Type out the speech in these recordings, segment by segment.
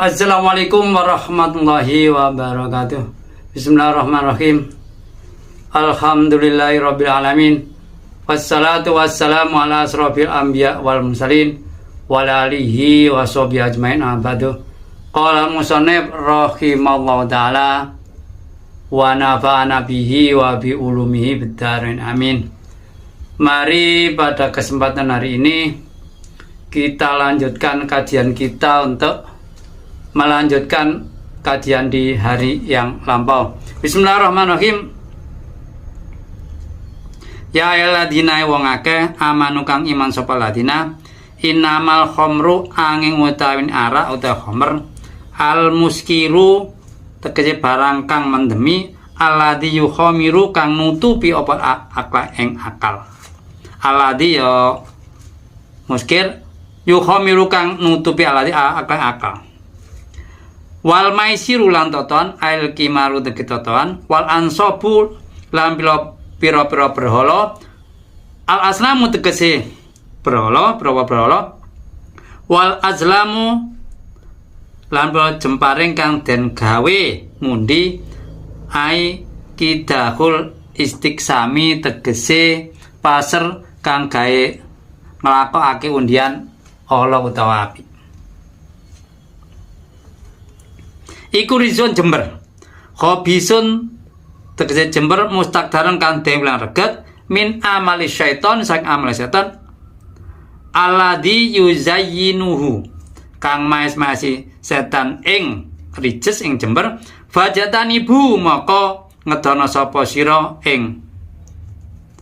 Assalamualaikum warahmatullahi wabarakatuh. Bismillahirrahmanirrahim. Alhamdulillahirabbil alamin. Wassalatu wassalamu ala asrofil anbiya wal mursalin wa alihi wa sahbihi ajmain. Abadu. Qala musannif rahimallahu taala wa nafa'ana bihi wa bi ulumihi biddarain amin. Mari pada kesempatan hari ini kita lanjutkan kajian kita untuk melanjutkan kajian di hari yang lampau. Bismillahirrahmanirrahim. Ya ayyuhalladzina wong akeh amanu kang iman sapa ladina innamal khamru angin utawin arak utawa khamr al muskiru tegese barang kang mendemi alladzi yukhamiru kang nutupi apa akal ing akal. Alladzi ya muskir yukhamiru kang nutupi alladzi akal. Wal maisiru lan toton ail kimaru tegese toton wal ansabu lan pira-pira berhala al aslamu tegese berhala wal azlamu lan jemparing kang den gawe ngundi ai kidahul istiqsami tegese pasar kang gawe nglakokake undian Allah utawa api. Iku rizun jember khobisun tegese jember mustakdaran kang demblang reget min amali syaiton sang amali syaiton alladzi yuzayyinuhu kang maes-maesi setan ing rijes ing jember fajatani bu maka ngedono sapa sira ing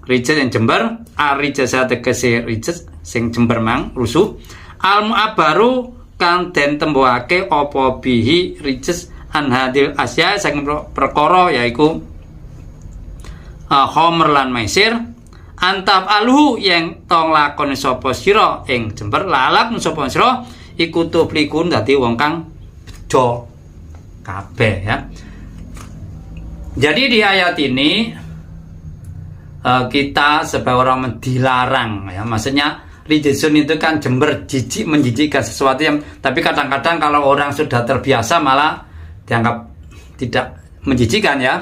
rijes ing jember arijes tegese rijes sing jember mang rusuh al mu'abaru kang den tembuhake apa bihi rijes an hadil asya saking perkara yaiku khamr lan maisir antap alhu yang tong lakoni sapa sira ing jember lalak sapa sira iku tuplikun dadi wong kang bejo kabeh ya. Jadi di ayat ini kita sebagai orang dilarang ya, maksudnya rijesun itu kan jember jijik menjijikkan sesuatu yang, tapi kadang-kadang kalau orang sudah terbiasa malah dianggap tidak menjijikkan ya.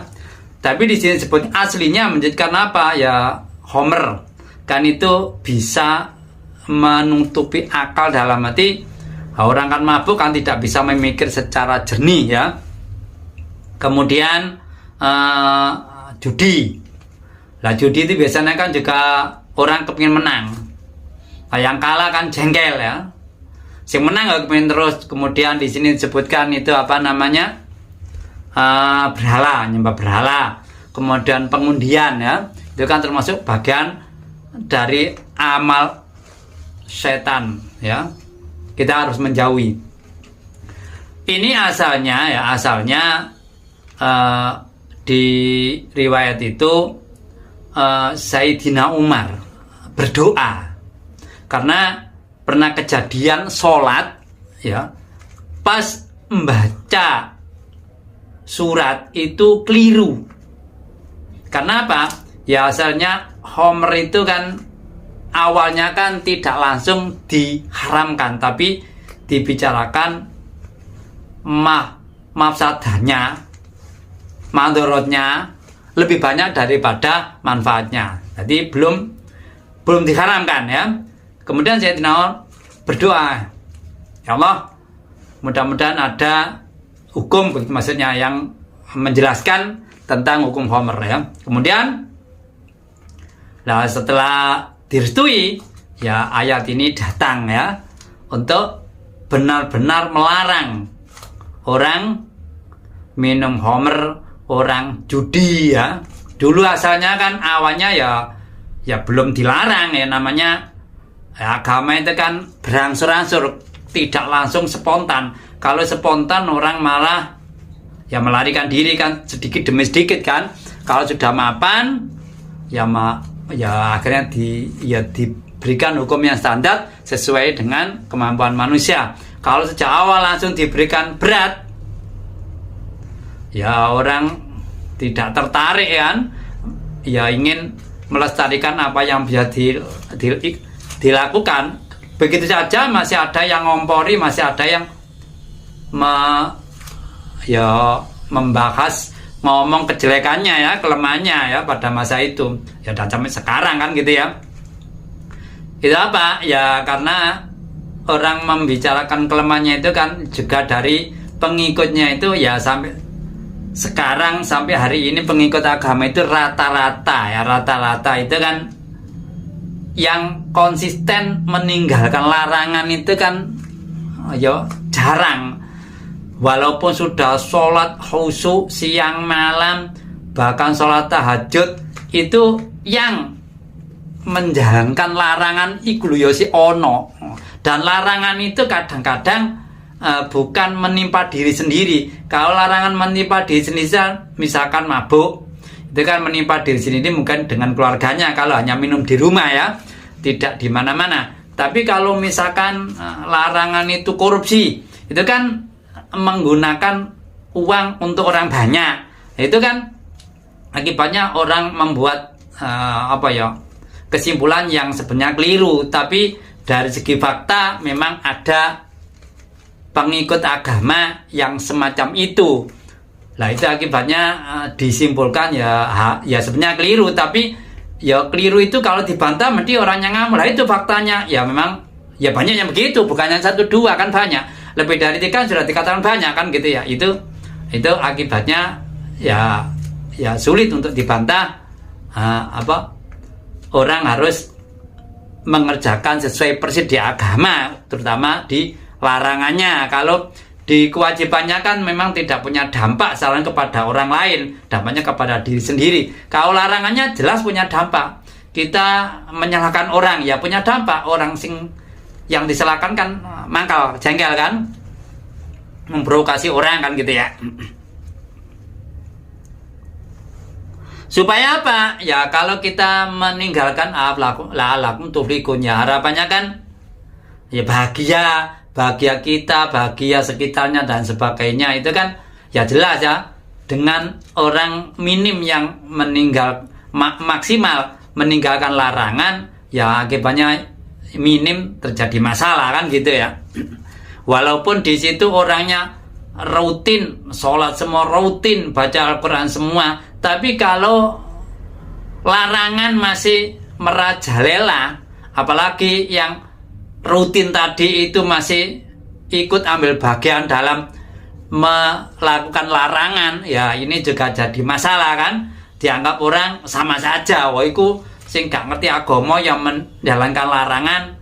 Tapi di sini sebut aslinya menjijikkan apa ya, homer kan itu bisa menutupi akal dalam arti orang kan mabuk kan tidak bisa memikir secara jernih ya. Kemudian judi, lah judi itu biasanya kan juga orang kepingin menang. Yang kalah kan jengkel ya. Yang menang nggak kepingin terus. Kemudian di sini disebutkan itu apa namanya, berhala, nyembah berhala. Kemudian pengundian ya, itu kan termasuk bagian dari amal setan ya. Kita harus menjauhi. Ini asalnya di riwayat itu Sayyidina Umar berdoa karena pernah kejadian sholat ya, pas membaca surat itu keliru. Karena apa? Ya asalnya homer itu kan awalnya kan tidak langsung diharamkan, tapi dibicarakan mafsadahnya, madorotnya lebih banyak daripada manfaatnya. Jadi belum diharamkan ya. Kemudian Sayyidina berdoa, ya Allah, mudah-mudahan ada hukum, maksudnya yang menjelaskan tentang hukum homer ya. Kemudian setelah direstui ya, ayat ini datang ya untuk benar-benar melarang orang minum homer, orang judi ya. Dulu asalnya kan awalnya ya belum dilarang ya, namanya ya, agama itu kan berangsur-angsur, tidak langsung spontan. Kalau spontan orang malah ya melarikan diri kan sedikit demi sedikit kan. Kalau sudah mapan ya akhirnya diberikan hukum yang standar sesuai dengan kemampuan manusia. Kalau sejak awal langsung diberikan berat ya orang tidak tertarik kan, ya ingin melestarikan apa yang bisa dilakukan. Begitu saja masih ada yang ngompori, masih ada yang membahas ngomong kejelekannya ya, kelemahannya ya pada masa itu. Ya dan sampai sekarang kan gitu ya. Itu apa? Ya karena orang membicarakan kelemahannya itu kan juga dari pengikutnya itu ya sampai sekarang sampai hari ini pengikut agama itu rata-rata itu kan yang konsisten meninggalkan larangan itu kan ya jarang. Walaupun sudah sholat khusyuk siang malam, bahkan sholat tahajud, itu yang menjalankan larangan iku lho ya si ono. Dan larangan itu kadang-kadang bukan menimpa diri sendiri. Kalau larangan menimpa diri sendiri, misalkan mabuk, itu kan menimpa diri sendiri mungkin dengan keluarganya. Kalau hanya minum di rumah ya, tidak di mana-mana. Tapi kalau misalkan larangan itu korupsi, itu kan menggunakan uang untuk orang banyak, itu kan akibatnya orang membuat kesimpulan yang sebenarnya keliru. Tapi dari segi fakta memang ada pengikut agama yang semacam itu. Nah itu akibatnya disimpulkan ya sebenarnya keliru. Tapi ya keliru itu kalau dibantah mesti orangnya ngamuk. Nah itu faktanya ya memang ya banyak yang begitu, bukannya 1 2 kan banyak. Lebih dari 3 sudah dikatakan banyak kan gitu ya. Itu akibatnya ya sulit untuk dibantah. Orang harus mengerjakan sesuai persis di agama, terutama di larangannya. Kalau di kewajibannya kan memang tidak punya dampak salah kepada orang lain, dampaknya kepada diri sendiri. Kalau larangannya jelas punya dampak. Kita menyalahkan orang ya punya dampak. Orang yang disalahkan kan mangkal, jengkel kan, memprovokasi orang kan gitu ya. Supaya apa? Ya kalau kita meninggalkan la'alakum tuflihun, ya harapannya kan ya bahagia kita, bahagia sekitarnya dan sebagainya. Itu kan ya jelas ya, dengan orang minim yang maksimal meninggalkan larangan, ya akibatnya minim terjadi masalah kan gitu ya. Walaupun di situ orangnya rutin sholat semua, rutin baca Al-Quran semua, tapi kalau larangan masih merajalela, apalagi yang rutin tadi itu masih ikut ambil bagian dalam melakukan larangan, ya ini juga jadi masalah kan. Dianggap orang sama saja, wah iku sing gak ngerti agama yang menjalankan larangan,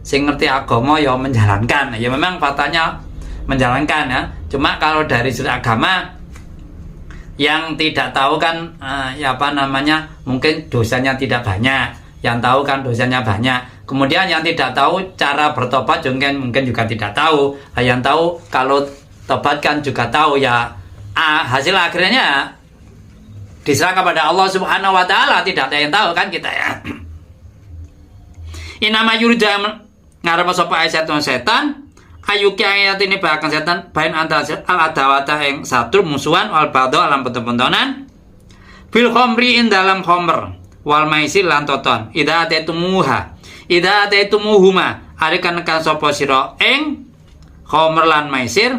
sing ngerti agama yang menjalankan. Ya memang faktanya menjalankan ya. Cuma kalau dari sudut agama yang tidak tahu kan mungkin dosanya tidak banyak, yang tahu kan dosanya banyak. Kemudian yang tidak tahu cara bertobat mungkin juga tidak tahu. Yang tahu kalau tobat kan juga tahu ya. Hasil akhirnya diserahkan kepada Allah Subhanahu wa taala, tidak ada yang tahu kan kita ya. Inama yurja ngarep sapa setan ayuki ayat ini bahkan setan bain antara al adawata yang satu musuhan wal bado alam pentonan bil khamri in dalam khamr wal maisir lan toton ida ataytumuhuma arikan kan sapa sira ing khamr lan maisir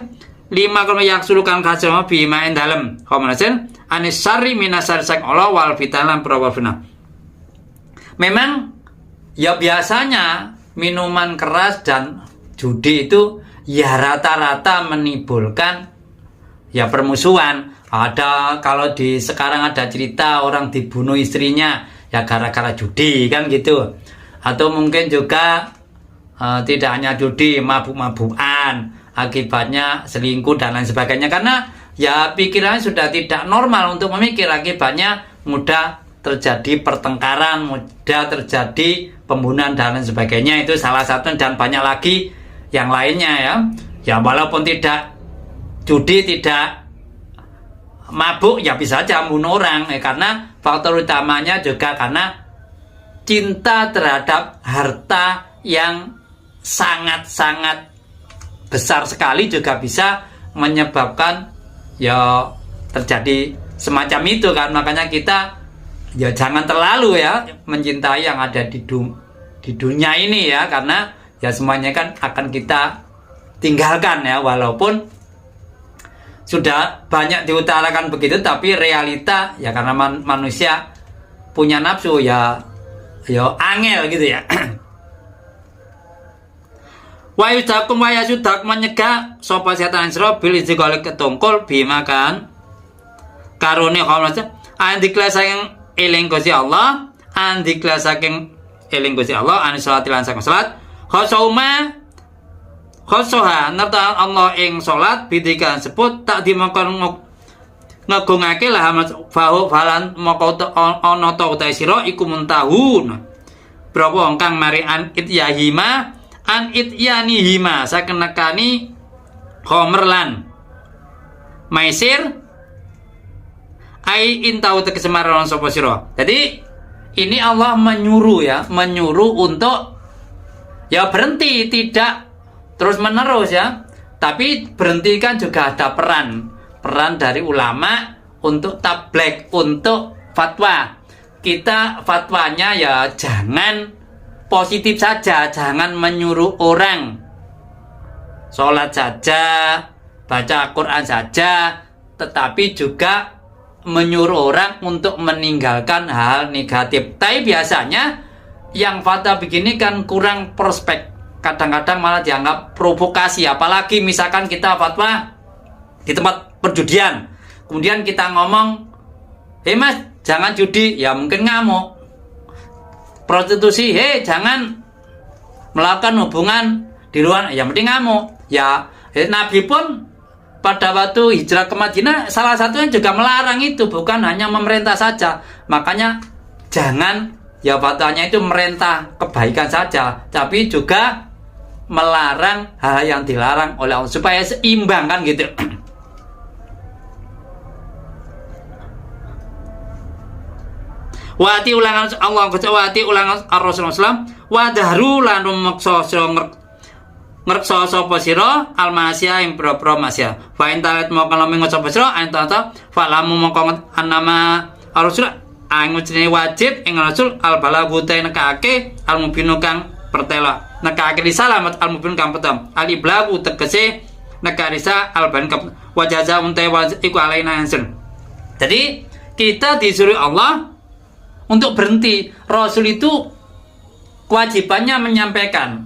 lima kalau yang sulukan kasama bima in dalam khamr maisir anis sari minasar sak Allah wal fitalan probafina. Memang ya biasanya minuman keras dan judi itu ya rata-rata menimbulkan ya permusuhan. Ada kalau di sekarang ada cerita orang dibunuh istrinya ya gara-gara judi kan gitu. Atau mungkin juga tidak hanya judi, mabuk-mabukan, akibatnya selingkuh dan lain sebagainya, karena ya pikirannya sudah tidak normal untuk memikir, akibatnya mudah terjadi pertengkaran, mudah terjadi pembunuhan dan lain sebagainya. Itu salah satu dan banyak lagi yang lainnya ya. Ya walaupun tidak judi, tidak mabuk ya bisa saja membunuh orang karena faktor utamanya juga karena cinta terhadap harta yang sangat-sangat besar sekali juga bisa menyebabkan ya terjadi semacam itu kan. Makanya kita ya jangan terlalu ya mencintai yang ada di dunia ini ya, karena ya semuanya kan akan kita tinggalkan ya, walaupun sudah banyak diutarakan begitu, tapi realita ya karena manusia punya nafsu ya angel gitu ya. Wa yudakum wa yasudak menyegah sapa setan sira bil istiqol ketungkul bimakan karone khamrata andikla saking eling Gusti Allah, andikla saking eling Gusti Allah an salati lan saking salat khosoha nata Allah ing salat bidikan sebut tak dimakon ngegungake lah fahu falan moko ana ta utahe sira iku muntahun berapa kang mari an ityahima an ityanihima saken nekani khamr lan maisir ai intau te kesemaran sapa sira. Jadi ini Allah menyuruh untuk ya berhenti, tidak terus menerus ya, tapi berhentikan juga ada peran dari ulama untuk tabligh, untuk fatwa. Kita fatwanya ya jangan positif saja, jangan menyuruh orang sholat saja, baca Quran saja, tetapi juga menyuruh orang untuk meninggalkan hal negatif. Tapi biasanya yang fatwa begini kan kurang prospek, kadang-kadang malah dianggap provokasi. Apalagi misalkan kita fatwa di tempat perjudian, kemudian kita ngomong, mas jangan judi, ya mungkin ngamuk. Prostitusi, jangan melakukan hubungan di luar, ya mending ngamuk. Ya Nabi pun pada waktu hijrah ke Madinah salah satunya juga melarang itu, bukan hanya memerintah saja. Makanya jangan ya fatwanya itu merintah kebaikan saja, tapi juga melarang hal yang dilarang oleh Allah supaya seimbang kan gitu. Wati ulangan Allah wati ulangan Rasulullah SAW wadahru lan rumaksa ngreksa sapa sira almasya ing pro masya fa intalet moko lamun sapa sira antata falamu moko anama Rasul angucine wajib ing Rasul al balagu te nekake al mubinu kang pertela nekake risalamat al mubin kang petam al iblagu tegese nekarisa al ban wajaza unte iku alaina hansen. Jadi kita disuruh Allah untuk berhenti. Rasul itu kewajibannya menyampaikan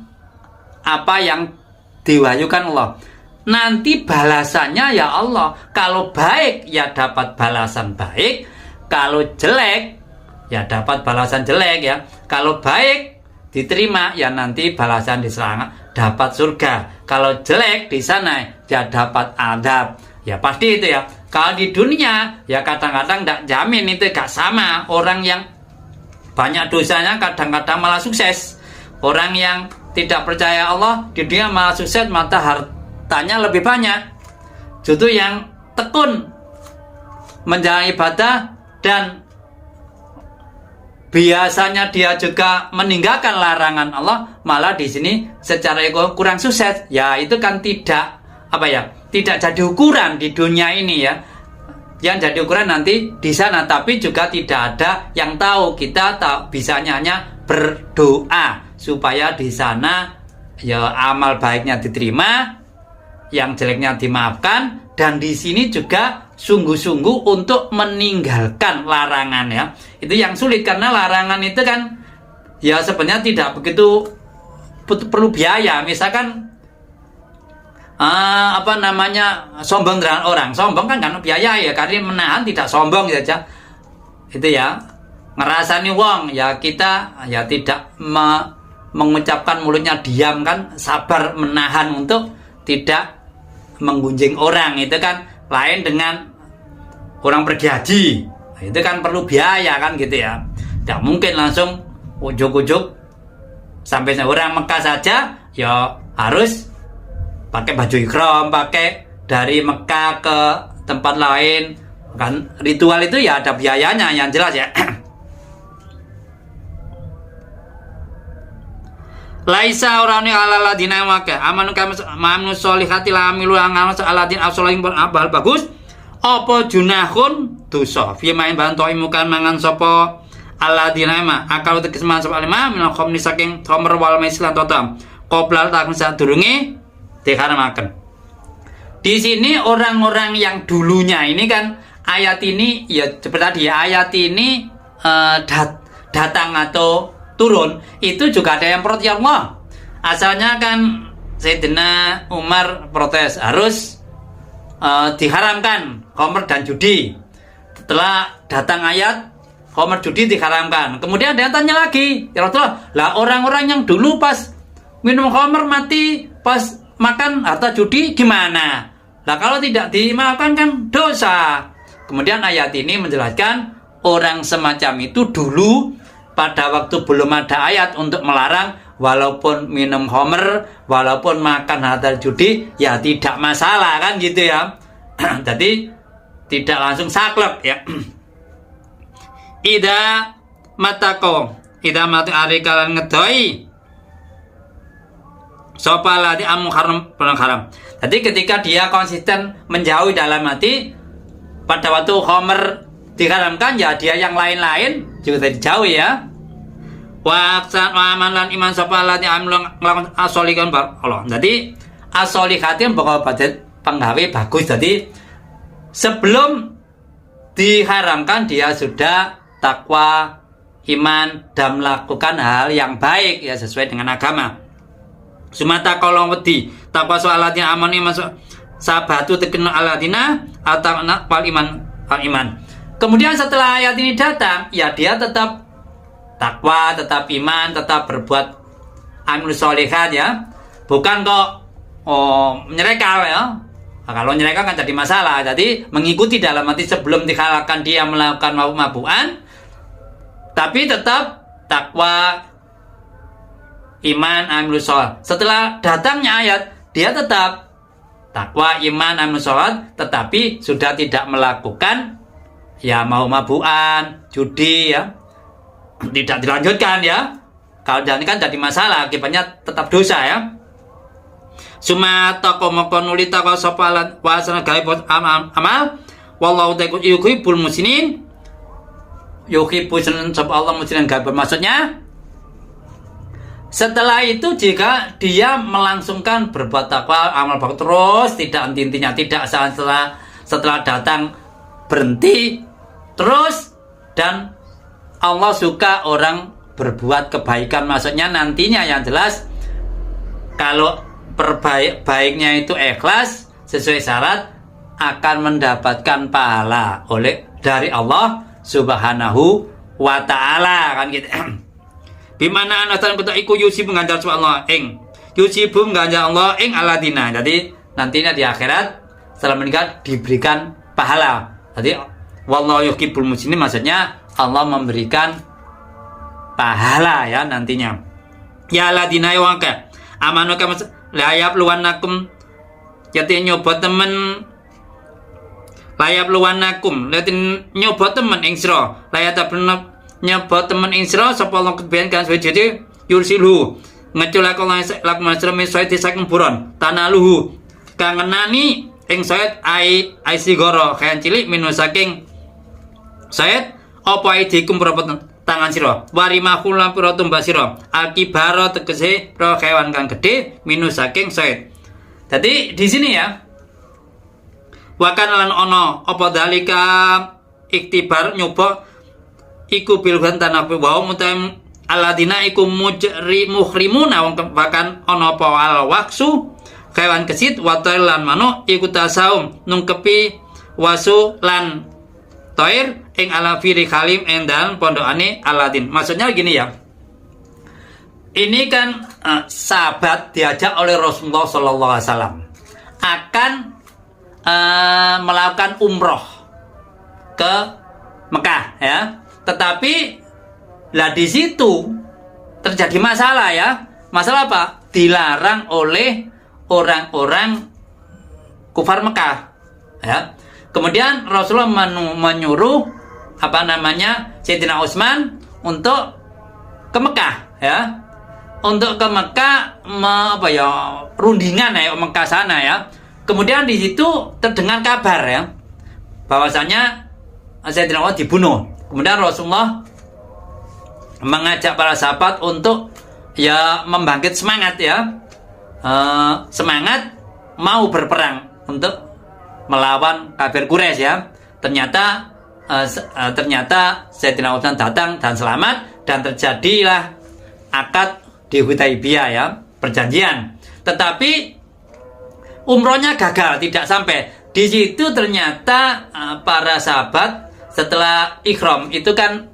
apa yang diwahyukan Allah. Nanti balasannya ya Allah. Kalau baik ya dapat balasan baik, kalau jelek ya dapat balasan jelek ya. Kalau baik diterima ya nanti balasan di sana dapat surga. Kalau jelek di sana ya dapat adab. Ya pasti itu ya. Kalau di dunia ya kadang-kadang tidak jamin, itu gak sama. Orang yang banyak dosanya kadang-kadang malah sukses. Orang yang tidak percaya Allah di dunia malah sukses, mata hartanya lebih banyak. Justru yang tekun menjalani ibadah dan biasanya dia juga meninggalkan larangan Allah, malah di sini secara ego kurang sukses. Ya itu kan tidak tidak jadi ukuran di dunia ini ya. Yang jadi ukuran nanti di sana, tapi juga tidak ada yang tahu. Kita bisanya hanya berdoa supaya di sana ya amal baiknya diterima, yang jeleknya dimaafkan, dan di sini juga sungguh-sungguh untuk meninggalkan larangan ya. Itu yang sulit karena larangan itu kan ya sebenarnya tidak begitu perlu biaya. Misalkan sombong dengan orang, sombong kan biaya ya, karena menahan tidak sombong saja itu ya. Ngerasani wong ya kita ya tidak mengucapkan mulutnya diam kan, sabar menahan untuk tidak menggunjing orang, itu kan lain dengan orang pergi haji. Itu kan perlu biaya kan gitu ya, tidak mungkin langsung ujuk-ujuk. Sampai orang Mekah saja ya harus pakai baju ihram, pakai dari Mekah ke tempat lain kan, ritual itu ya ada biayanya yang jelas ya. Laisa orane ala ladina maka amanu kami mamnu solihati la amilu angamas aladin asolahin pun abal bagus apa junahun dosa fi main bantu imukan mangan sapa aladina ma akal tekesman sapa alima minal khamni saking khamr wal maislan totam qoblal takun sadurunge diharamaken. Di sini orang-orang yang dulunya ini kan ayat ini ya seperti tadi ya, ayat ini datang atau turun itu juga ada yang protes Allah. Asalnya kan Sayyidina Umar protes harus diharamkan khamr dan judi. Setelah datang ayat khamr judi diharamkan. Kemudian ada yang tanya lagi, ya Rasulullah, lah orang-orang yang dulu pas minum khamr mati, pas makan harta judi gimana? Lah kalau tidak dimaafkan kan dosa. Kemudian ayat ini menjelaskan orang semacam itu dulu pada waktu belum ada ayat untuk melarang, walaupun minum khamr, walaupun makan harta judi ya tidak masalah kan gitu ya. Jadi tidak langsung saklek ya. Ida mati ari kalan ngedoi sopalati amu haram. Jadi ketika dia konsisten menjauhi dalam hati, pada waktu khamr diharamkan ya dia yang lain-lain juga dijauhi ya. Wa amalan iman sopalati amu ngelakukan asolikan Allah. Jadi asolihatin bakal badet penggawe bagus. Jadi sebelum diharamkan dia sudah takwa, iman, dan melakukan hal yang baik ya sesuai dengan agama. Sumata kolong wedi takwa soalatnya amani masuk sabatu tekenu aladina atau nak wal iman. Kemudian setelah ayat ini datang, ya dia tetap takwa, tetap iman, tetap berbuat amal sholihat ya. Bukan kok menyereka ya. Nah, kalau nyereka kan jadi masalah. Jadi mengikuti dalam arti sebelum dihalalkan dia melakukan mabuk-mabukan, tapi tetap takwa, iman, amal sholat. Setelah datangnya ayat, dia tetap takwa, iman, amal sholat, tetapi sudah tidak melakukan ya mau mabukan, judi ya, tidak dilanjutkan ya. Kalau jadi kan jadi masalah, akibatnya tetap dosa ya. Suma taqomoko nuli taqwa sopalan wasana gaibot amal wallahu ta'ala yuhibbul muslimin. Yuhibbu sapa Allah muslimin gaib, maksudnya setelah itu jika dia melangsungkan berbuat takwa amal baik terus tidak intinya tidak setelah datang berhenti terus, dan Allah suka orang berbuat kebaikan, maksudnya nantinya yang jelas kalau baiknya itu ikhlas sesuai syarat akan mendapatkan pahala dari Allah Subhanahu wa ta'ala kan gitu. Bimana anasan kita iku yusibu ganjar Allah ing yusibu ganjar Allah ing aladina. Jadi nantinya di akhirat setelah meninggal diberikan pahala. Jadi wallahu yuhibbul muslimin, maksudnya Allah memberikan pahala ya nantinya. Ya aladina wangka amanu kama layap luwanakum jadi nyoba temen layap luwanakum latin nyoba temen ing sira layat bener nyoba temen ing sira sapa Allah kebian kan jadi yursilu ngecula kala lak masreme soe saking buron tanaluhu kangenani ing soe ai sigara kayan cilik minus saking soe apa idikum propot tangan sira warimahul lampira tumbas sira akibara tegese pro kewan kang gede minus saking soe. Jadi di sini ya wakan lan ono apa dalika iktibar nyoba iku bilhan tanapi wa mutam aladina iku muhrimuna wong bahkan ana apa al waksu kewan kesit watal lan mano iku tasaum nungkepi wasu lan toir ing ala firi khalim endan pondokane Aladin. Maksudnya gini ya, ini kan sahabat diajak oleh Rasulullah Sallallahu Alaihi Wasallam akan melakukan umroh ke Mekah ya. Tetapi lah di situ terjadi masalah ya. Masalah apa? Dilarang oleh orang-orang kufar Mekah ya. Kemudian Rasulullah menyuruh Sayyidina Utsman untuk ke Mekah ya. Untuk ke Mekah rundingan ya Mekah sana ya. Kemudian di situ terdengar kabar ya bahwasanya Sayyidina Umar dibunuh. Kemudian Rasulullah mengajak para sahabat untuk ya membangkit semangat ya, semangat mau berperang untuk melawan kafir Quraisy ya. Ternyata Sayyidina Utsman datang dan selamat, dan terjadilah akad di Hudaybiyah ya, perjanjian. Tetapi umrohnya gagal, tidak sampai. Di situ ternyata para sahabat setelah ikhram itu kan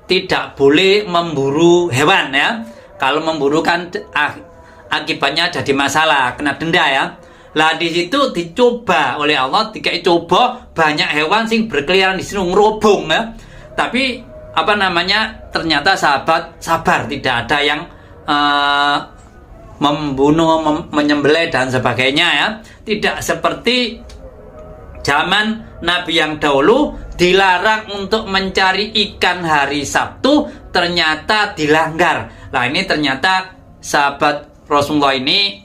tidak boleh memburu hewan ya. Kalau memburu kan akibatnya jadi masalah, kena denda ya. Lah di situ dicoba oleh Allah, dikai coba banyak hewan sing berkeliaran di sini ngerobong ya. Tapi ternyata sahabat sabar, tidak ada yang membunuh, menyembelih dan sebagainya ya. Tidak seperti zaman Nabi yang dahulu, dilarang untuk mencari ikan hari Sabtu, ternyata dilanggar. Nah ini ternyata sahabat Rasulullah ini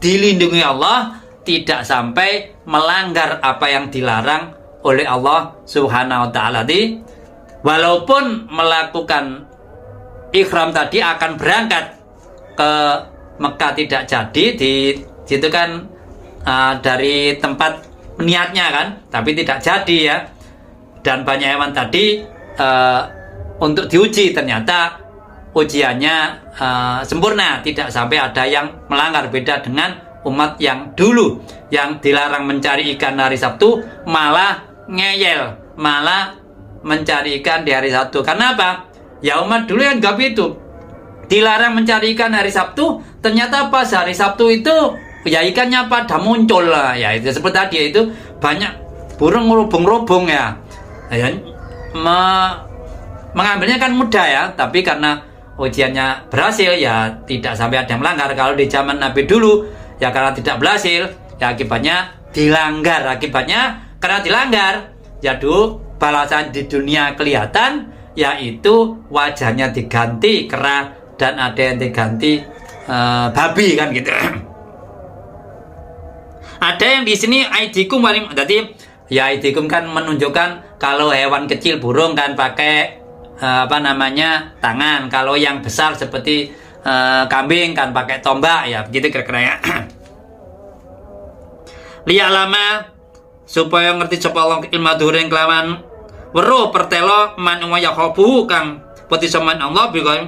dilindungi Allah, tidak sampai melanggar apa yang dilarang oleh Allah Subhanahu wa taala. Walaupun melakukan ikhram tadi akan berangkat ke Mekah tidak jadi, di situ kan dari tempat niatnya kan, tapi tidak jadi ya. Dan banyak hewan tadi untuk diuji, ternyata ujiannya sempurna, tidak sampai ada yang melanggar. Beda dengan umat yang dulu yang dilarang mencari ikan hari Sabtu, malah ngeyel, malah mencari ikan di hari Sabtu. Karena apa? Ya umat dulu yang gak itu, dilarang mencari ikan hari Sabtu, ternyata pas hari Sabtu itu ya ikannya pada muncul lah ya. Itu seperti tadi, itu banyak burung ngerobong-robong ya. Mengambilnya kan mudah ya, tapi karena ujiannya berhasil ya tidak sampai ada yang melanggar. Kalau di zaman Nabi dulu ya karena tidak berhasil ya akibatnya dilanggar. Akibatnya karena dilanggar ya balasan di dunia kelihatan, yaitu wajahnya diganti kera dan ada yang diganti babi kan gitu. Ada yang di sini aidikum warim, jadi ya aidikum kan menunjukkan kalau hewan kecil burung kan pakai tangan. Kalau yang besar seperti kambing kan pakai tombak ya, begitu kira-kira ya. Liya lama supaya ngerti sapa Allah ilmu dhuring kelawan weruh pertelo man ya khobu kang peti soman Allah biqaim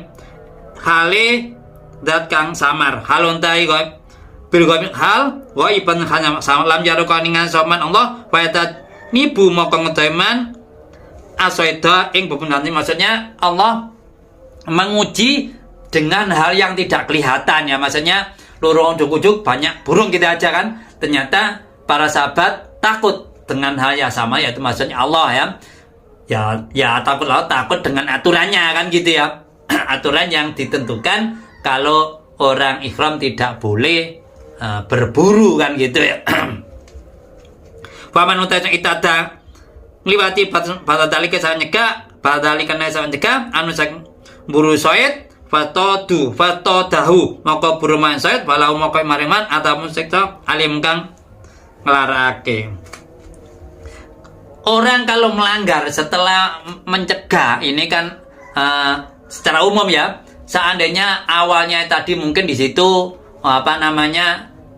hale dat kang samar halun tai kok bil hal wa iban hanya lam jaro kaningan soman Allah wa nibu moko ngedeman asoida ing bebenarnya. Maksudnya Allah menguji dengan hal yang tidak kelihatan ya. Maksudnya lorong ujuk-ujuk banyak burung kita aja kan, ternyata para sahabat takut dengan hal yang sama, yaitu maksudnya Allah ya takut dengan aturannya kan gitu ya. Aturan yang ditentukan kalau orang ikhram tidak boleh berburu kan gitu ya. Faman utai itada ngliwati badalika sawan nyegah anu saking buru soet fatodahu maka buru man soet walau maka mariman ataupun sektor alim kang nglarake. Orang kalau melanggar setelah mencegah ini kan secara umum ya, seandainya awalnya tadi mungkin di situ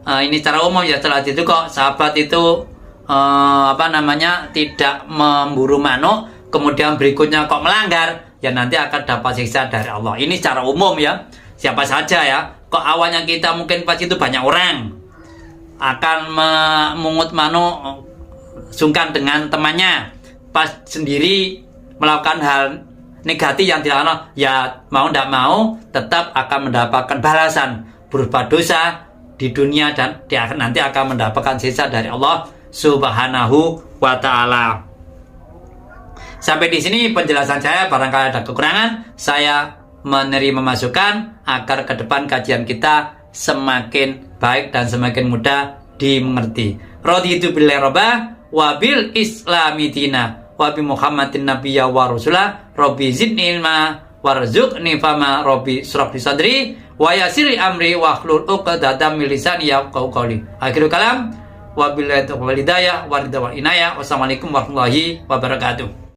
ini secara umum ya, setelah itu kok sahabat itu tidak memburu manuk, kemudian berikutnya kok melanggar, ya nanti akan dapat siksa dari Allah. Ini secara umum ya, siapa saja ya. Kok awalnya kita mungkin pas itu banyak orang akan memungut manuk sungkan dengan temannya, pas sendiri melakukan hal negatif yang dilarang, ya mau tidak mau tetap akan mendapatkan balasan berupa dosa di dunia dan di akhir nanti akan mendapatkan siksa dari Allah Subhanahu wa ta'ala. Sampai di sini penjelasan saya. Barangkali ada kekurangan, saya menerima masukan agar ke depan kajian kita semakin baik dan semakin mudah dimengerti. Raditu billahi robba wa bil islami dina wa bi Muhammadin nabiyya wa rasulah rabbi zidni ilma warzuqni fama rabbi shrah li sadri wa yassir amri wa hlul 'uqdatam min lisani yafqahu qawli. Akhirul kalam. Wabillahi taufiq wal hidayah wal inayah. Wassalamualaikum warahmatullahi wabarakatuh.